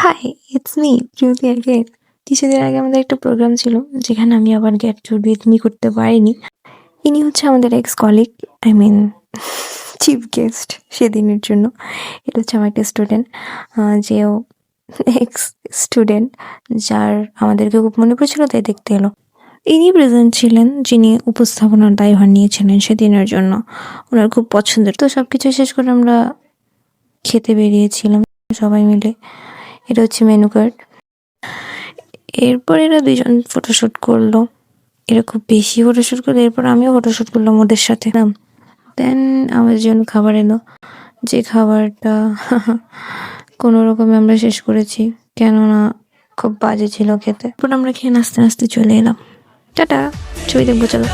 High, it's me Shruti again. কিছুদিন আগে আমাদের একটা প্রোগ্রাম ছিল যেখানে আমি আবার গেট টুগেদার উইথ মি করতে পারিনি। ইনি হচ্ছে আমাদের ex colleague, I mean chief guest সেদিনের জন্য। এটা হচ্ছে আমার একটা স্টুডেন্ট, যেও এক্স স্টুডেন্ট, যার আমাদেরকে খুব মনে পড়ছিল তাই দেখতে এলো। ইনি প্রেজেন্ট ছিলেন যিনি উপস্থাপনার দায়ভার নিয়েছিলেন সেদিনের জন্য। ওনার খুব পছন্দের। তো সবকিছু শেষ করে আমরা খেতে বেরিয়েছিলাম সবাই মিলে। এটা হচ্ছে মেনু কার্ড। এরপর এরা দুইজন ফটোশুট করলো। এরা খুব বেশি ফটোশুট করলো। এরপর আমিও ফটোশুট করলাম ওদের সাথে। দেন আমার জন্য খাবার এলো, যে খাবারটা কোনো রকমে আমরা শেষ করেছি, কেননা খুব বাজে ছিল খেতে। এরপর আমরা খেয়ে নাচতে নাচতে চলে এলাম। টাটা, ছবি দেখবো চলো।